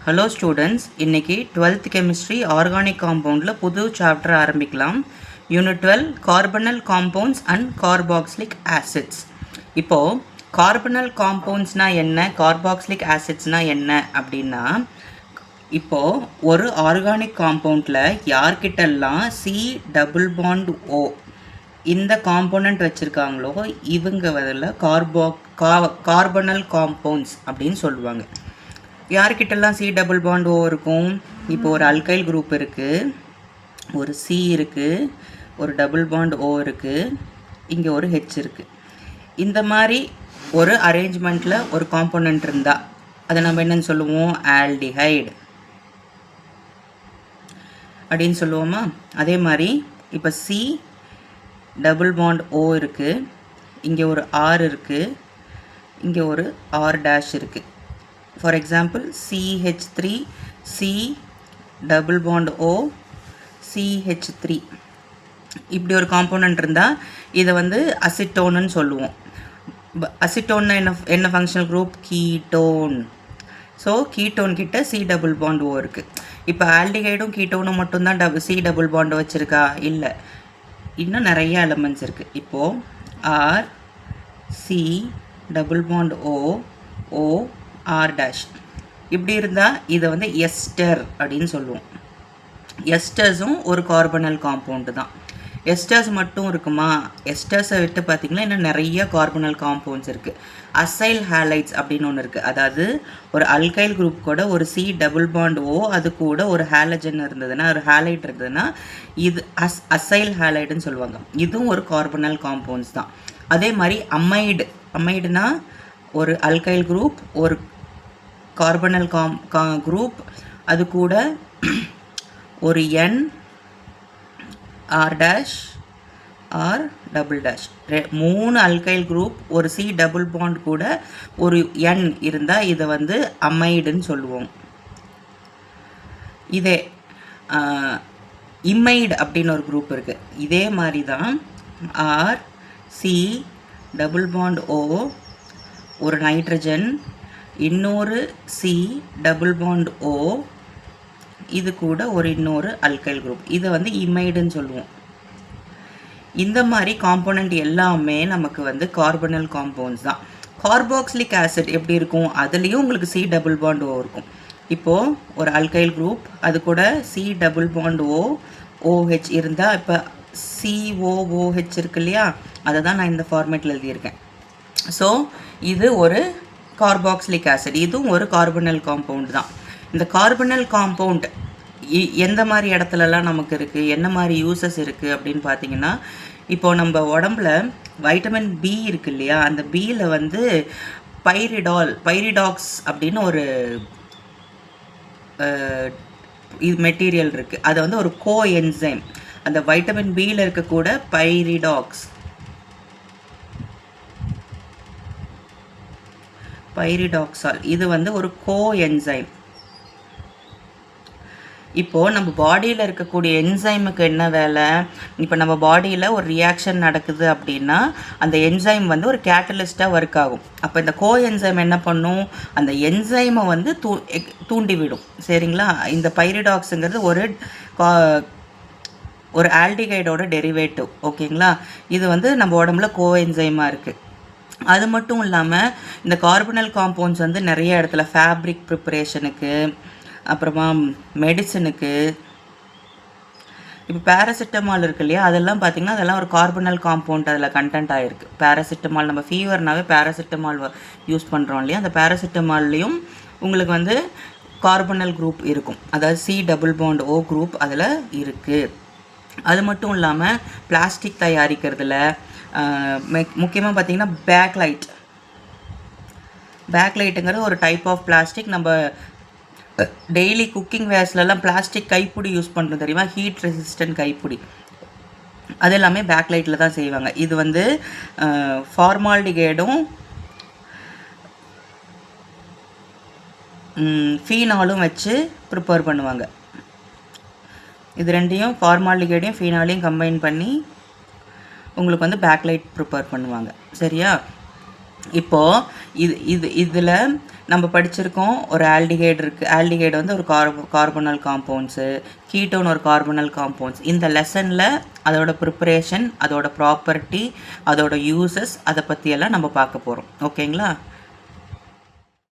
Hello students, இன்றைக்கி 12th chemistry organic காம்பவுண்டில் புது chapter ஆரம்பிக்கலாம். Unit 12 carbonyl compounds and carboxylic acids. இப்போது கார்பனல் காம்பவுண்ட்ஸ்னால் என்ன, கார்பாக்சிலிக் ஆசிட்ஸ்னால் என்ன அப்படின்னா, இப்போது ஒரு ஆர்கானிக் காம்பவுண்டில் யார்கிட்டெல்லாம் சி டபுள் பாண்ட் ஓ இந்த காம்போனண்ட் வச்சுருக்காங்களோ இவங்க அதில் கார்பனல் காம்பவுண்ட்ஸ் அப்படின்னு சொல்லுவாங்க. யார்கிட்டெல்லாம் சி டபுள் பாண்ட் ஓ இருக்கும்? இப்போ ஒரு அல்கைல் குரூப் இருக்குது, ஒரு சி இருக்குது, ஒரு டபுள் பாண்ட் ஓ இருக்குது, இங்கே ஒரு ஹெச் இருக்குது. இந்த மாதிரி ஒரு அரேஞ்ச்மெண்ட்டில் ஒரு காம்போனண்ட் இருந்தால் அதை நம்ம என்னன்னு சொல்லுவோம்? ஆல்டிஹைடு அப்படின்னு சொல்லுவோமா? அதே மாதிரி இப்போ சி டபுள் பாண்ட் ஓ இருக்குது, இங்கே ஒரு ஆர் இருக்குது, இங்கே ஒரு ஆர் டேஷ் இருக்குது. For example CH3 C double bond O CH3 இப்படி ஒரு காம்போனண்ட் இருந்தால் இதை வந்து அசிட்டோன்னு சொல்லுவோம். அசிட்டோன்னா என்ன functional group? Ketone. So ketone கிட்ட சி டபுள் பாண்ட் ஓ இருக்குது. இப்போ ஆல்டிஹைடும் கீட்டோனும் மட்டும்தான் சி டபுள் பாண்ட் வச்சுருக்கா? இல்லை, இன்னும் நிறைய எலமெண்ட்ஸ் இருக்குது. இப்போது R C double bond O O R dash இப்படி இருந்தால் இதை வந்து எஸ்டர் அப்படின்னு சொல்லுவோம். எஸ்டர்ஸும் ஒரு கார்பனல் காம்பவுண்டு தான். எஸ்டர்ஸ் மட்டும் இருக்குமா? எஸ்டர்ஸை விட்டு பார்த்திங்கன்னா இன்னும் நிறைய கார்பனல் காம்பவுண்ட்ஸ் இருக்குது. அசைல் ஹேலைட்ஸ் அப்படின்னு ஒன்று இருக்குது. அதாவது ஒரு அல்கைல் குரூப் கூட ஒரு சி டபுள் பாண்ட் ஓ அது கூட ஒரு ஹேலஜன் இருந்ததுன்னா, ஒரு ஹேலைட் இருந்ததுன்னா இது அசைல் ஹேலைடுன்னு சொல்லுவாங்க. இதுவும் ஒரு கார்பனல் காம்பவுண்ட்ஸ் தான். அதே மாதிரி அமைடுனா ஒரு அல்கைல் குரூப், ஒரு கார்பனல் குரூப், அது கூட ஒரு N R dash R double dash, 3 alkyl group, ஒரு சி டபுள் பாண்ட் கூட ஒரு என் இருந்தால் இதை வந்து அமைடுன்னு சொல்லுவோம். இதே இமைடு அப்படின்னு ஒரு குரூப் இருக்குது. இதே மாதிரி தான் R C double bond O ஒரு நைட்ரஜன், இன்னொரு சி டபுள் பாண்ட் ஓ இது கூட ஒரு இன்னொரு அல்கைல் குரூப், இதை வந்து இமைடுன்னு சொல்லுவோம். இந்த மாதிரி காம்போனண்ட் எல்லாமே நமக்கு வந்து கார்பனல் காம்பவுண்ட்ஸ் தான். கார்பாக்சிலிக் ஆசிட் எப்படி இருக்கும்? அதுலேயும் உங்களுக்கு சி டபுள் பாண்ட் ஓ இருக்கும். இப்போது ஒரு அல்கைல் குரூப் அது கூட C double bond O OH இருந்தால், இப்போ COOH இருக்கு இல்லையா, அதை தான் நான் இந்த ஃபார்மேட்டில் எழுதியிருக்கேன். ஸோ இது ஒரு கார்பாக்சிலிக் ஆசிட், இதுவும் ஒரு கார்பனல் காம்பவுண்ட் தான். இந்த கார்பனல் காம்பவுண்ட் எந்த மாதிரி இடத்துலலாம் நமக்கு இருக்குது, என்ன மாதிரி யூசஸ் இருக்குது அப்படின்னு பார்த்தீங்கன்னா, இப்போது நம்ம உடம்புல வைட்டமின் பி இருக்கு இல்லையா, அந்த பியில் வந்து பைரிடாக்ஸ் அப்படின்னு ஒரு இது மெட்டீரியல் இருக்குது. அது வந்து ஒரு கோ என்சைம். அந்த வைட்டமின் பியில் இருக்கக்கூட பைரிடாக்சால் இது வந்து ஒரு கோ என்சைம். இப்போது நம்ம பாடியில் இருக்கக்கூடிய என்சைமுக்கு என்ன வேலை? இப்போ நம்ம பாடியில் ஒரு ரியாக்ஷன் நடக்குது அப்படின்னா அந்த என்சைம் வந்து ஒரு கேட்டலிஸ்ட்டாக ஒர்க் ஆகும். அப்போ இந்த கோ என்சைம் என்ன பண்ணும்? அந்த என்சைமை வந்து தூண்டிவிடும். சரிங்களா? இந்த பைரிடாக்ஸுங்கிறது ஒரு ஆல்டிகைடோட டெரிவேட்டிவ். ஓகேங்களா? இது வந்து நம்ம உடம்புல கோ என்சைமாக இருக்குது. அது மட்டும் இல்லாமல் இந்த கார்பனல் காம்பவுண்ட்ஸ் வந்து நிறைய இடத்துல ஃபேப்ரிக் ப்ரிப்பரேஷனுக்கு, அப்புறமா மெடிசனுக்கு, இப்போ பேராசிட்டமால் இருக்கு இல்லையா, அதெல்லாம் பார்த்திங்கன்னா அதெல்லாம் ஒரு கார்பனல் காம்பவுண்ட் அதில் கண்டென்ட் ஆகிருக்கு. பேராசிட்டமால், நம்ம ஃபீவர்னாவே பேராசிட்டமால் யூஸ் பண்ணுறோம் இல்லையா, அந்த பேராசிட்டமால்லையும் உங்களுக்கு வந்து கார்பனல் குரூப் இருக்கும். அதாவது C double bond O group அதில் இருக்குது. அது மட்டும் இல்லாமல் பிளாஸ்டிக் தயாரிக்கிறதுல முக்கியமாக பார்த்திங்கன்னா பேக்லைட்டுங்கிறது ஒரு டைப் ஆஃப் பிளாஸ்டிக். நம்ம டெய்லி குக்கிங் வேர்ஸ்லலாம் பிளாஸ்டிக் கைப்பிடி யூஸ் பண்ணுறோம் தெரியுமா, ஹீட் ரெசிஸ்டன்ட் கைப்பிடி, அது எல்லாமே பேக்லைட்டில் தான் செய்வாங்க. இது வந்து ஃபார்மால்டிகைடும் ஃபீனாலும் வச்சு ப்ரிப்பேர் பண்ணுவாங்க. இது ரெண்டையும், ஃபார்மால்டிகைடையும் ஃபீனாலையும் கம்பைன் பண்ணி உங்களுக்கு வந்து பேக்லைட் ப்ரிப்பேர் பண்ணுவாங்க. சரியா? இப்போது இதில் நம்ம படிச்சிருக்கோம் ஒரு ஆல்டிகைடு இருக்குது. ஆல்டிகைடு வந்து ஒரு கார்பனல் காம்பவுண்ட்ஸு, கீட்டோன் ஒரு கார்பனல் காம்பவுண்ட்ஸ். இந்த லெசனில் அதோட ப்ரிப்பரேஷன், அதோட ப்ராப்பர்ட்டி, அதோட யூசஸ், அதை பற்றியெல்லாம் நம்ம பார்க்க போகிறோம். ஓகேங்களா?